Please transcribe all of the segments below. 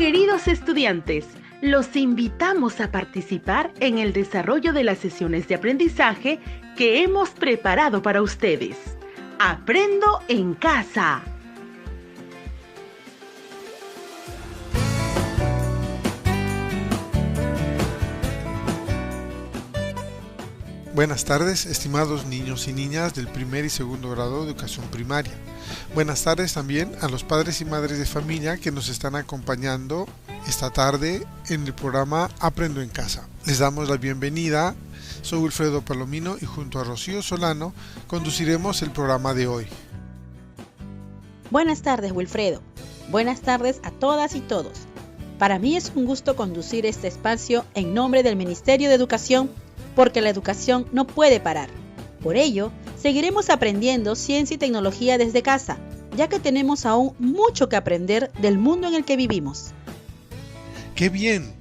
Queridos estudiantes, los invitamos a participar en el desarrollo de las sesiones de aprendizaje que hemos preparado para ustedes. ¡Aprendo en casa! Buenas tardes, estimados niños y niñas del primer y segundo grado de educación primaria. Buenas tardes también a los padres y madres de familia que nos están acompañando esta tarde en el programa Aprendo en Casa. Les damos la bienvenida. Soy Wilfredo Palomino y junto a Rocío Solano conduciremos el programa de hoy. Buenas tardes, Wilfredo. Buenas tardes a todas y todos. Para mí es un gusto conducir este espacio en nombre del Ministerio de Educación, porque la educación no puede parar. Por ello, seguiremos aprendiendo ciencia y tecnología desde casa, ya que tenemos aún mucho que aprender del mundo en el que vivimos. ¡Qué bien!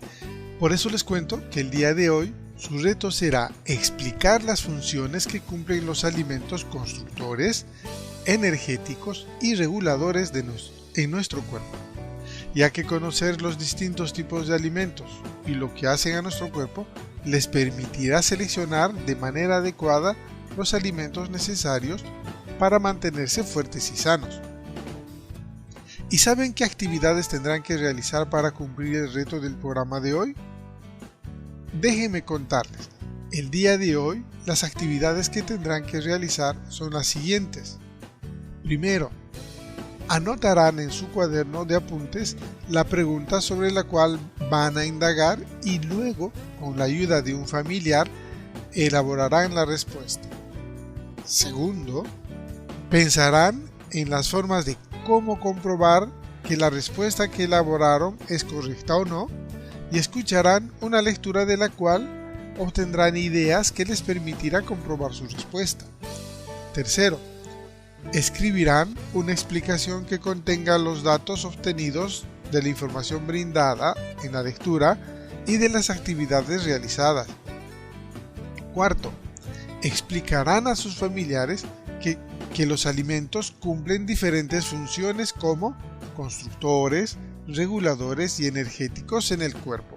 Por eso les cuento que el día de hoy su reto será explicar las funciones que cumplen los alimentos constructores, energéticos y reguladores en nuestro cuerpo, ya que conocer los distintos tipos de alimentos y lo que hacen a nuestro cuerpo les permitirá seleccionar de manera adecuada los alimentos necesarios para mantenerse fuertes y sanos. ¿Y saben qué actividades tendrán que realizar para cumplir el reto del programa de hoy? Déjenme contarles. El día de hoy, las actividades que tendrán que realizar son las siguientes. Primero, anotarán en su cuaderno de apuntes la pregunta sobre la cual van a indagar y luego, con la ayuda de un familiar, elaborarán la respuesta. Segundo, pensarán en las formas de cómo comprobar que la respuesta que elaboraron es correcta o no y escucharán una lectura de la cual obtendrán ideas que les permitirá comprobar su respuesta. Tercero, escribirán una explicación que contenga los datos obtenidos de la información brindada en la lectura y de las actividades realizadas. Cuarto, explicarán a sus familiares que los alimentos cumplen diferentes funciones como constructores, reguladores y energéticos en el cuerpo.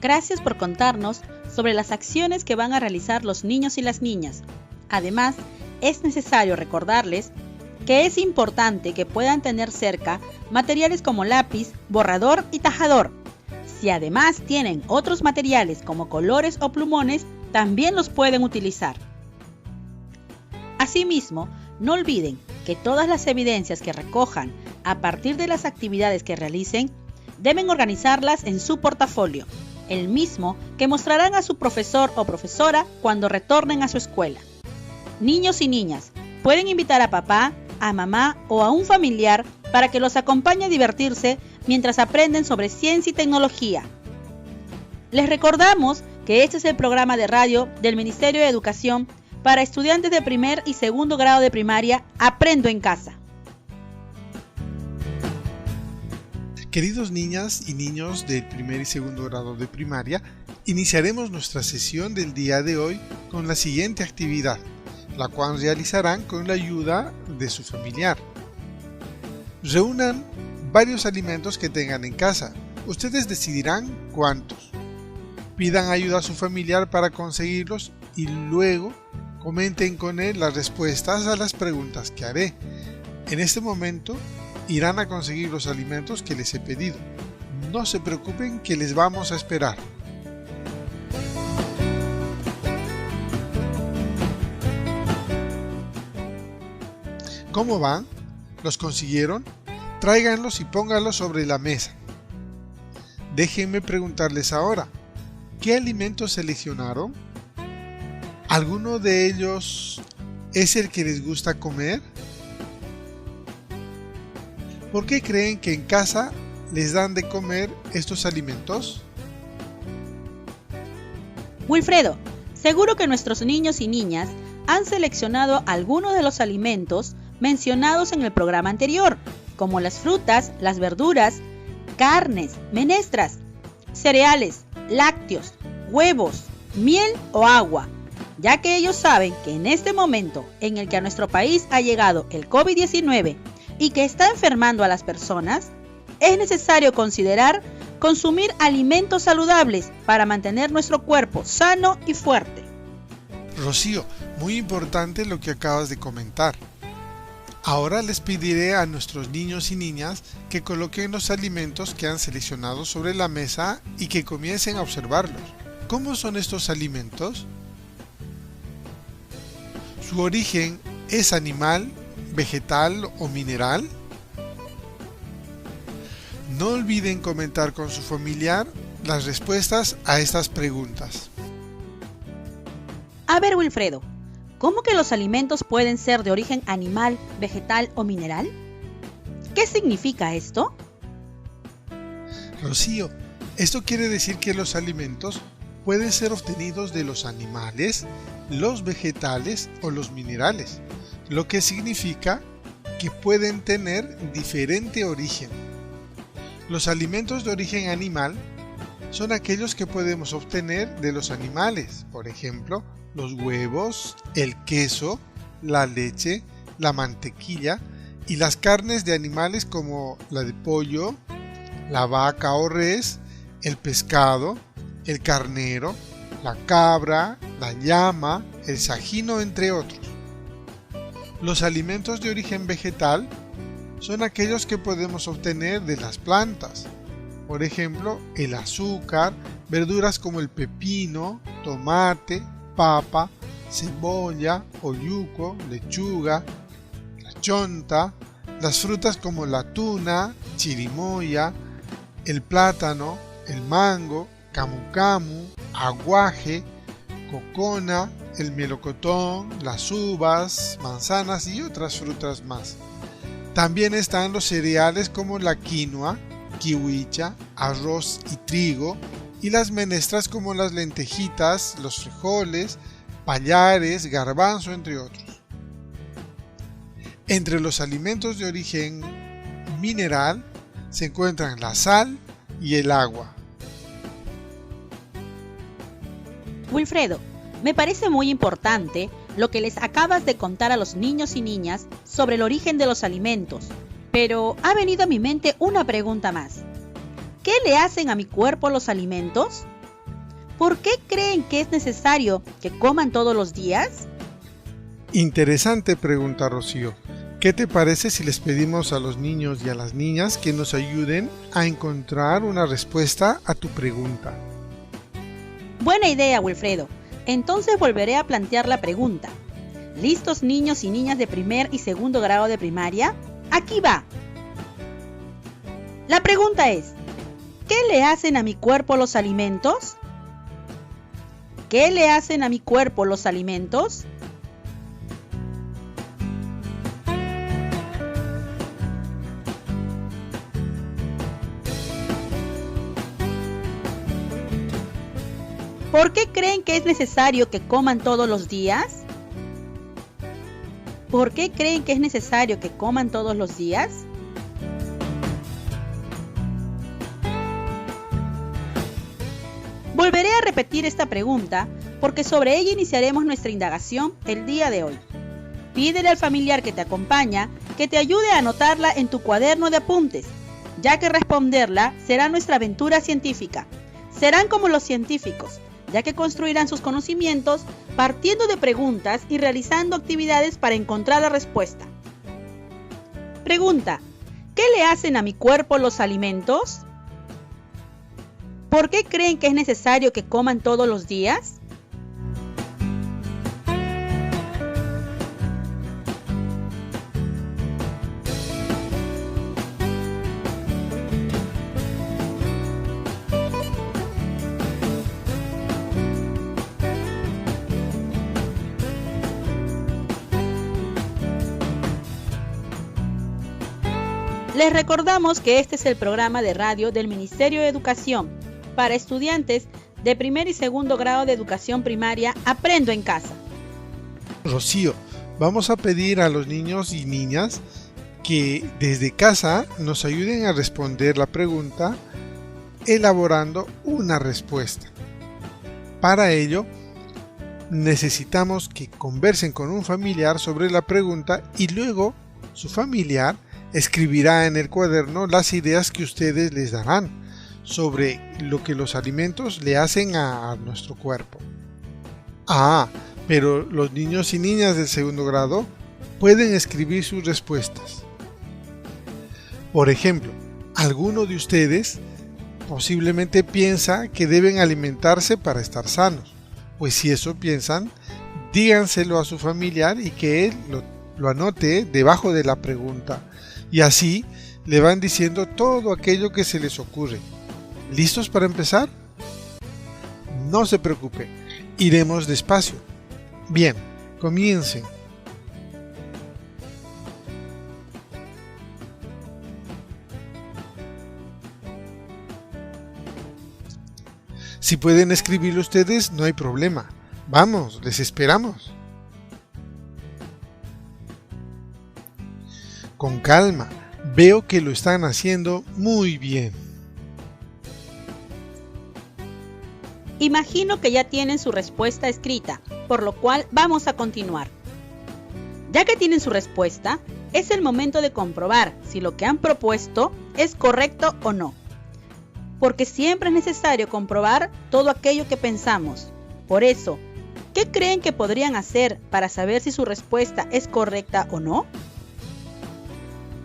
Gracias por contarnos sobre las acciones que van a realizar los niños y las niñas. Además, es necesario recordarles que es importante que puedan tener cerca materiales como lápiz, borrador y tajador. Si además tienen otros materiales como colores o plumones, también los pueden utilizar. Asimismo, no olviden que todas las evidencias que recojan a partir de las actividades que realicen, deben organizarlas en su portafolio, el mismo que mostrarán a su profesor o profesora cuando retornen a su escuela. Niños y niñas, pueden invitar a papá, a mamá o a un familiar para que los acompañe a divertirse mientras aprenden sobre ciencia y tecnología. Les recordamos que este es el programa de radio del Ministerio de Educación para estudiantes de primer y segundo grado de primaria, Aprendo en Casa. Queridos niñas y niños del primer y segundo grado de primaria, iniciaremos nuestra sesión del día de hoy con la siguiente actividad, la cual realizarán con la ayuda de su familiar. Reúnan varios alimentos que tengan en casa. Ustedes decidirán cuántos. Pidan ayuda a su familiar para conseguirlos y luego comenten con él las respuestas a las preguntas que haré. En este momento irán a conseguir los alimentos que les he pedido. No se preocupen que les vamos a esperar. ¿Cómo van? ¿Los consiguieron? Tráiganlos y pónganlos sobre la mesa. Déjenme preguntarles ahora, ¿qué alimentos seleccionaron? ¿Alguno de ellos es el que les gusta comer? ¿Por qué creen que en casa les dan de comer estos alimentos? Wilfredo, seguro que nuestros niños y niñas han seleccionado algunos de los alimentos mencionados en el programa anterior, como las frutas, las verduras, carnes, menestras, cereales, lácteos, huevos, miel o agua, ya que ellos saben que en este momento en el que a nuestro país ha llegado el COVID-19 y que está enfermando a las personas, es necesario considerar consumir alimentos saludables para mantener nuestro cuerpo sano y fuerte. Rocío, muy importante lo que acabas de comentar. Ahora les pediré a nuestros niños y niñas que coloquen los alimentos que han seleccionado sobre la mesa y que comiencen a observarlos. ¿Cómo son estos alimentos? ¿Su origen es animal, vegetal o mineral? No olviden comentar con su familiar las respuestas a estas preguntas. A ver, Wilfredo, ¿cómo que los alimentos pueden ser de origen animal, vegetal o mineral? ¿Qué significa esto? Rocío, esto quiere decir que los alimentos pueden ser obtenidos de los animales, los vegetales o los minerales, lo que significa que pueden tener diferente origen. Los alimentos de origen animal son aquellos que podemos obtener de los animales, por ejemplo, los huevos, el queso, la leche, la mantequilla y las carnes de animales como la de pollo, la vaca o res, el pescado, el carnero, la cabra, la llama, el sajino, entre otros. Los alimentos de origen vegetal son aquellos que podemos obtener de las plantas, por ejemplo, el azúcar, verduras como el pepino, tomate, papa, cebolla, oyuco, lechuga, la chonta, las frutas como la tuna, chirimoya, el plátano, el mango, camu camu, aguaje, cocona, el melocotón, las uvas, manzanas y otras frutas más. También están los cereales como la quinoa, kiwicha, arroz y trigo, y las menestras como las lentejitas, los frijoles, pallares, garbanzo, entre otros. Entre los alimentos de origen mineral se encuentran la sal y el agua. Wilfredo, me parece muy importante lo que les acabas de contar a los niños y niñas sobre el origen de los alimentos, pero ha venido a mi mente una pregunta más. ¿Qué le hacen a mi cuerpo los alimentos? ¿Por qué creen que es necesario que coman todos los días? Interesante pregunta, Rocío. ¿Qué te parece si les pedimos a los niños y a las niñas que nos ayuden a encontrar una respuesta a tu pregunta? Buena idea, Wilfredo. Entonces volveré a plantear la pregunta. ¿Listos, niños y niñas de primer y segundo grado de primaria? Aquí va. La pregunta es, ¿qué le hacen a mi cuerpo los alimentos? ¿Qué le hacen a mi cuerpo los alimentos? ¿Por qué creen que es necesario que coman todos los días? ¿Por qué creen que es necesario que coman todos los días? Volveré a repetir esta pregunta porque sobre ella iniciaremos nuestra indagación el día de hoy. Pídele al familiar que te acompaña que te ayude a anotarla en tu cuaderno de apuntes, ya que responderla será nuestra aventura científica. Serán como los científicos, ya que construirán sus conocimientos partiendo de preguntas y realizando actividades para encontrar la respuesta. Pregunta: ¿qué le hacen a mi cuerpo los alimentos? ¿Por qué creen que es necesario que coman todos los días? Les recordamos que este es el programa de radio del Ministerio de Educación para estudiantes de primer y segundo grado de educación primaria Aprendo en Casa. Rocío, vamos a pedir a los niños y niñas que desde casa nos ayuden a responder la pregunta elaborando una respuesta. Para ello, necesitamos que conversen con un familiar sobre la pregunta y luego su familiar Escribirá en el cuaderno las ideas que ustedes les darán sobre lo que los alimentos le hacen a nuestro cuerpo. Pero los niños y niñas del segundo grado pueden escribir sus respuestas. Por ejemplo, alguno de ustedes posiblemente piensa que deben alimentarse para estar sanos. Pues si eso piensan, díganselo a su familiar y que él lo anote debajo de la pregunta. Y así le van diciendo todo aquello que se les ocurre. ¿Listos para empezar? No se preocupe, iremos despacio. Bien, comiencen. Si pueden escribirlo ustedes, no hay problema. Vamos, les esperamos. Con calma, veo que lo están haciendo muy bien. Imagino que ya tienen su respuesta escrita, por lo cual vamos a continuar. Ya que tienen su respuesta, es el momento de comprobar si lo que han propuesto es correcto o no. Porque siempre es necesario comprobar todo aquello que pensamos. Por eso, ¿qué creen que podrían hacer para saber si su respuesta es correcta o no?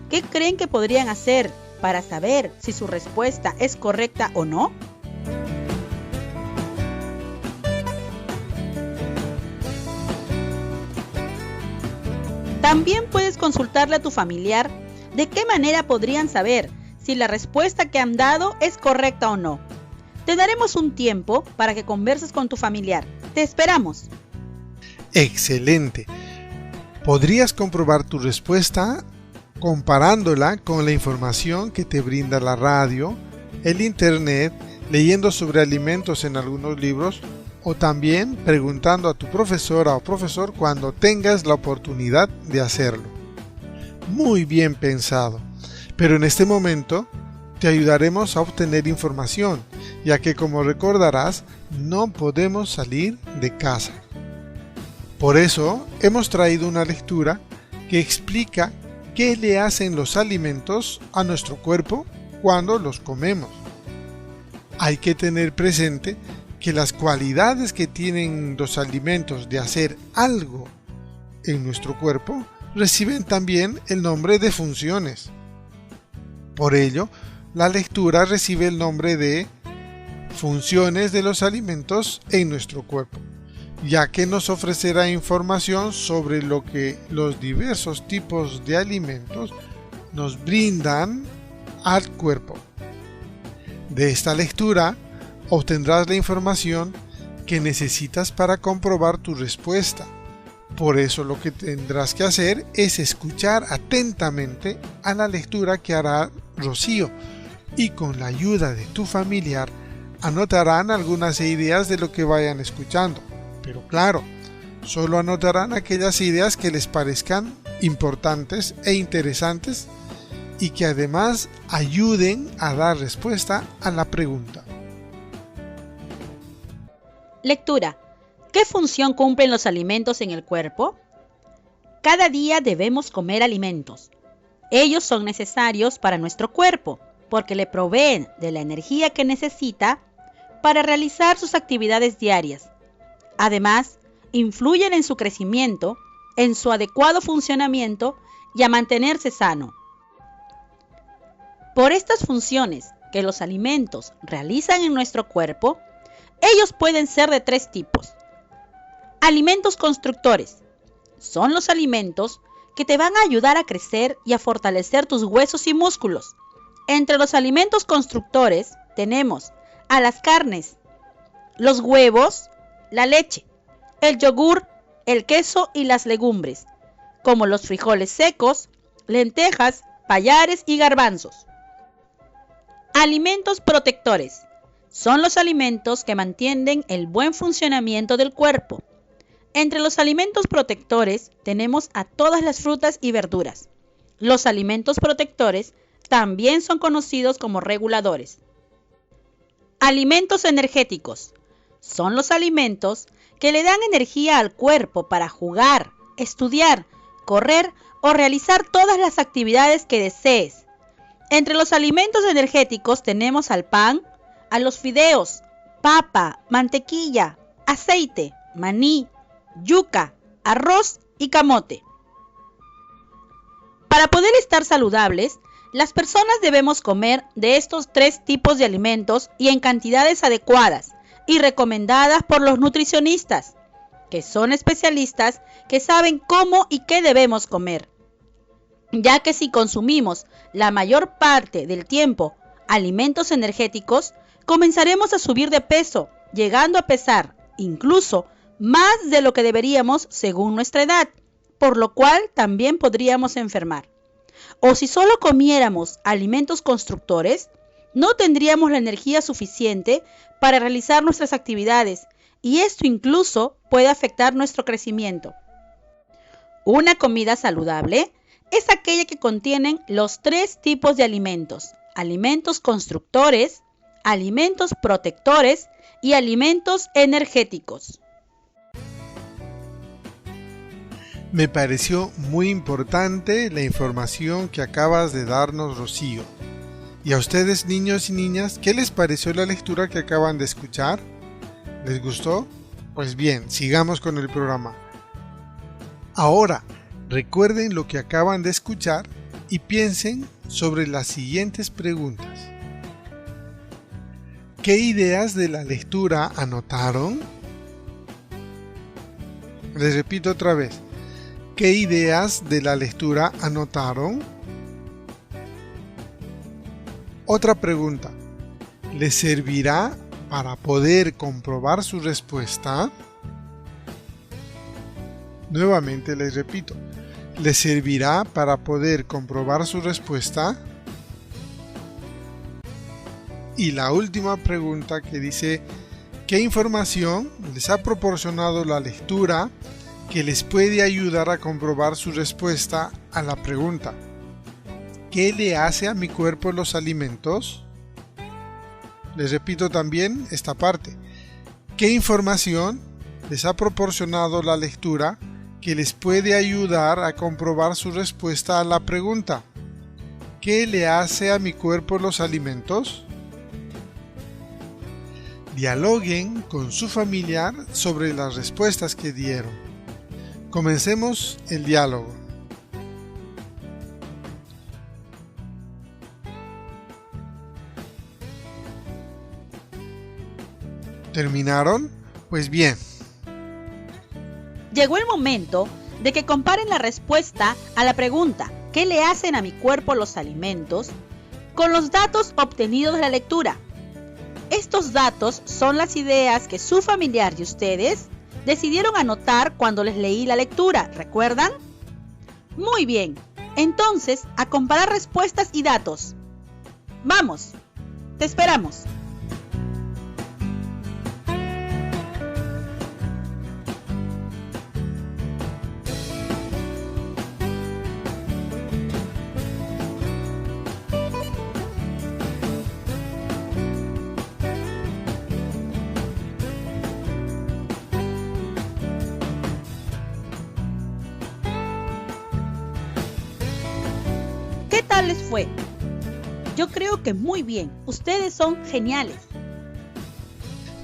¿Qué creen que podrían hacer para saber si su respuesta es correcta o no? También puedes consultarle a tu familiar de qué manera podrían saber si la respuesta que han dado es correcta o no. Te daremos un tiempo para que converses con tu familiar. Te esperamos. Excelente. Podrías comprobar tu respuesta comparándola con la información que te brinda la radio, el internet, leyendo sobre alimentos en algunos libros o también preguntando a tu profesora o profesor cuando tengas la oportunidad de hacerlo. Muy bien pensado. Pero en este momento te ayudaremos a obtener información, ya que como recordarás, no podemos salir de casa. Por eso hemos traído una lectura que explica qué le hacen los alimentos a nuestro cuerpo cuando los comemos. Hay que tener presente que las cualidades que tienen los alimentos de hacer algo en nuestro cuerpo reciben también el nombre de funciones. Por ello, la lectura recibe el nombre de funciones de los alimentos en nuestro cuerpo, ya que nos ofrecerá información sobre lo que los diversos tipos de alimentos nos brindan al cuerpo. De esta lectura obtendrás la información que necesitas para comprobar tu respuesta. Por eso lo que tendrás que hacer es escuchar atentamente a la lectura que hará Rocío y con la ayuda de tu familiar anotarán algunas ideas de lo que vayan escuchando. Pero claro, solo anotarán aquellas ideas que les parezcan importantes e interesantes y que además ayuden a dar respuesta a la pregunta. Lectura. ¿Qué función cumplen los alimentos en el cuerpo? Cada día debemos comer alimentos. Ellos son necesarios para nuestro cuerpo porque le proveen de la energía que necesita para realizar sus actividades diarias. Además, influyen en su crecimiento, en su adecuado funcionamiento y a mantenerse sano. Por estas funciones que los alimentos realizan en nuestro cuerpo, ellos pueden ser de 3 tipos. Alimentos constructores. Son los alimentos que te van a ayudar a crecer y a fortalecer tus huesos y músculos. Entre los alimentos constructores tenemos a las carnes, los huevos, la leche, el yogur, el queso y las legumbres, como los frijoles secos, lentejas, payares y garbanzos. Alimentos protectores. Son los alimentos que mantienen el buen funcionamiento del cuerpo. Entre los alimentos protectores tenemos a todas las frutas y verduras. Los alimentos protectores también son conocidos como reguladores. Alimentos energéticos. Son los alimentos que le dan energía al cuerpo para jugar, estudiar, correr o realizar todas las actividades que desees. Entre los alimentos energéticos tenemos al pan, a los fideos, papa, mantequilla, aceite, maní, yuca, arroz y camote. Para poder estar saludables, las personas debemos comer de estos 3 tipos de alimentos y en cantidades adecuadas y recomendadas por los nutricionistas, que son especialistas que saben cómo y qué debemos comer. Ya que si consumimos la mayor parte del tiempo alimentos energéticos, comenzaremos a subir de peso, llegando a pesar incluso más de lo que deberíamos según nuestra edad, por lo cual también podríamos enfermar. O si solo comiéramos alimentos constructores, no tendríamos la energía suficiente para realizar nuestras actividades y esto incluso puede afectar nuestro crecimiento. Una comida saludable es aquella que contienen los 3 tipos de alimentos: alimentos constructores, alimentos protectores y alimentos energéticos. Me pareció muy importante la información que acabas de darnos, Rocío. ¿Y a ustedes, niños y niñas, qué les pareció la lectura que acaban de escuchar? ¿Les gustó? Pues bien, sigamos con el programa. Ahora, recuerden lo que acaban de escuchar y piensen sobre las siguientes preguntas. ¿Qué ideas de la lectura anotaron? Les repito otra vez. ¿Qué ideas de la lectura anotaron? Otra pregunta. ¿Les servirá para poder comprobar su respuesta? Nuevamente les repito. ¿Les servirá para poder comprobar su respuesta? Y la última pregunta que dice, ¿qué información les ha proporcionado la lectura que les puede ayudar a comprobar su respuesta a la pregunta: ¿qué le hace a mi cuerpo los alimentos? Les repito también esta parte. ¿Qué información les ha proporcionado la lectura que les puede ayudar a comprobar su respuesta a la pregunta: ¿qué le hace a mi cuerpo los alimentos? Dialoguen con su familiar sobre las respuestas que dieron. Comencemos el diálogo. ¿Terminaron? Pues bien. Llegó el momento de que comparen la respuesta a la pregunta ¿qué le hacen a mi cuerpo los alimentos? Con los datos obtenidos de la lectura. Estos datos son las ideas que su familiar y ustedes decidieron anotar cuando les leí la lectura, ¿recuerdan? Muy bien, entonces a comparar respuestas y datos. ¡Vamos! ¡Te esperamos! ¿Qué tal les fue? Yo creo que muy bien. Ustedes son geniales.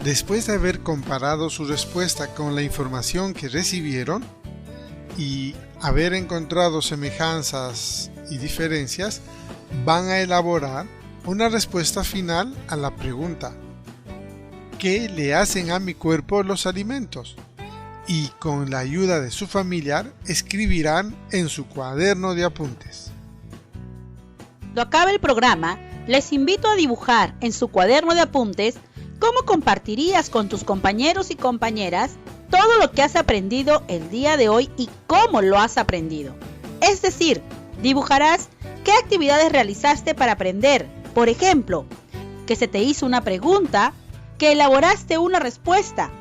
Después de haber comparado su respuesta con la información que recibieron y haber encontrado semejanzas y diferencias, van a elaborar una respuesta final a la pregunta: ¿qué le hacen a mi cuerpo los alimentos? Y con la ayuda de su familiar escribirán en su cuaderno de apuntes. Cuando acabe el programa, les invito a dibujar en su cuaderno de apuntes cómo compartirías con tus compañeros y compañeras todo lo que has aprendido el día de hoy y cómo lo has aprendido. Es decir, dibujarás qué actividades realizaste para aprender. Por ejemplo, que se te hizo una pregunta, que elaboraste una respuesta,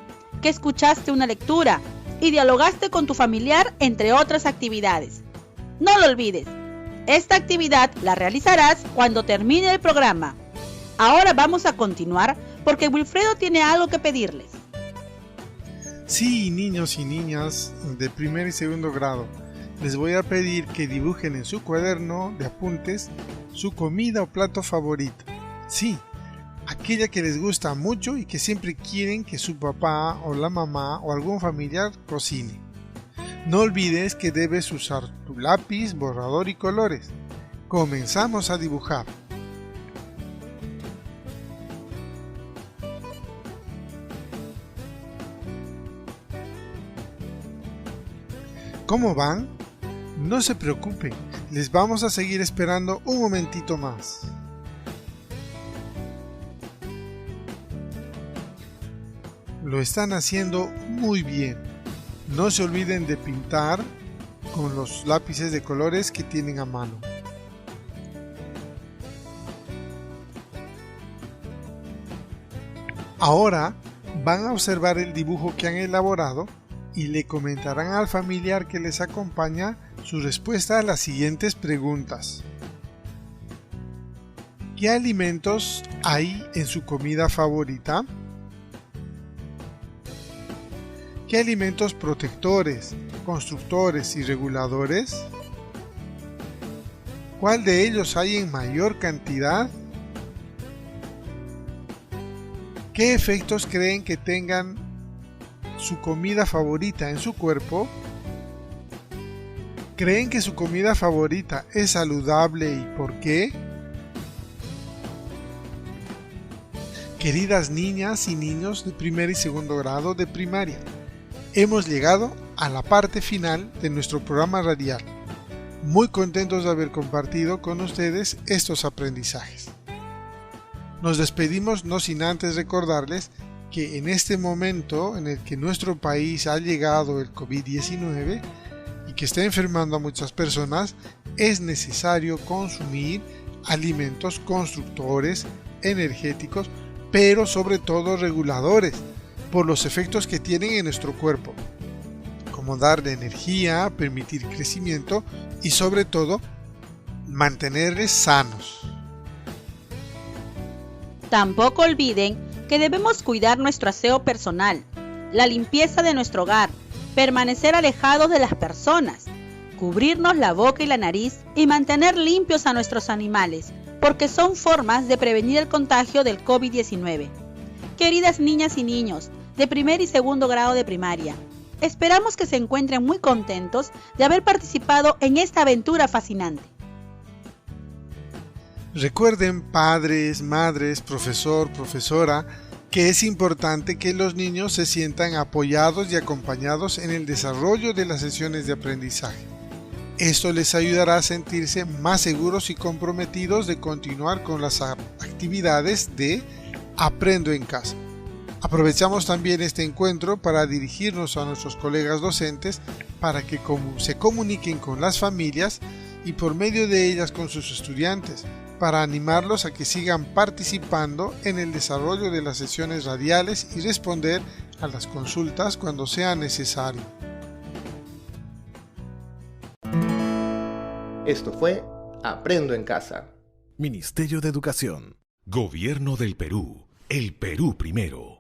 que escuchaste una lectura y dialogaste con tu familiar, entre otras actividades. No lo olvides. Esta actividad la realizarás cuando termine el programa. Ahora vamos a continuar porque Wilfredo tiene algo que pedirles. Sí, niños y niñas de primer y segundo grado, les voy a pedir que dibujen en su cuaderno de apuntes su comida o plato favorito. Sí, aquella que les gusta mucho y que siempre quieren que su papá o la mamá o algún familiar cocine. No olvides que debes usar tu lápiz, borrador y colores. Comenzamos a dibujar. ¿Cómo van? No se preocupen, les vamos a seguir esperando un momentito más. Lo están haciendo muy bien. No se olviden de pintar con los lápices de colores que tienen a mano. Ahora van a observar el dibujo que han elaborado y le comentarán al familiar que les acompaña su respuesta a las siguientes preguntas. ¿Qué alimentos hay en su comida favorita? ¿Qué alimentos protectores, constructores y reguladores? ¿Cuál de ellos hay en mayor cantidad? ¿Qué efectos creen que tengan su comida favorita en su cuerpo? ¿Creen que su comida favorita es saludable y por qué? Queridas niñas y niños de primer y segundo grado de primaria, hemos llegado a la parte final de nuestro programa radial. Muy contentos de haber compartido con ustedes estos aprendizajes. Nos despedimos no sin antes recordarles que en este momento en el que nuestro país ha llegado el COVID-19 y que está enfermando a muchas personas, es necesario consumir alimentos constructores, energéticos, pero sobre todo reguladores, por los efectos que tienen en nuestro cuerpo, como darle energía, permitir crecimiento y sobre todo mantenerles sanos. Tampoco olviden que debemos cuidar nuestro aseo personal, la limpieza de nuestro hogar, permanecer alejados de las personas, cubrirnos la boca y la nariz y mantener limpios a nuestros animales, porque son formas de prevenir el contagio del COVID-19. Queridas niñas y niños de primer y segundo grado de primaria, esperamos que se encuentren muy contentos de haber participado en esta aventura fascinante. Recuerden, padres, madres, profesor, profesora, que es importante que los niños se sientan apoyados y acompañados en el desarrollo de las sesiones de aprendizaje. Esto les ayudará a sentirse más seguros y comprometidos de continuar con las actividades de Aprendo en Casa. Aprovechamos también este encuentro para dirigirnos a nuestros colegas docentes para que se comuniquen con las familias y por medio de ellas con sus estudiantes, para animarlos a que sigan participando en el desarrollo de las sesiones radiales y responder a las consultas cuando sea necesario. Esto fue Aprendo en Casa. Ministerio de Educación. Gobierno del Perú. El Perú primero.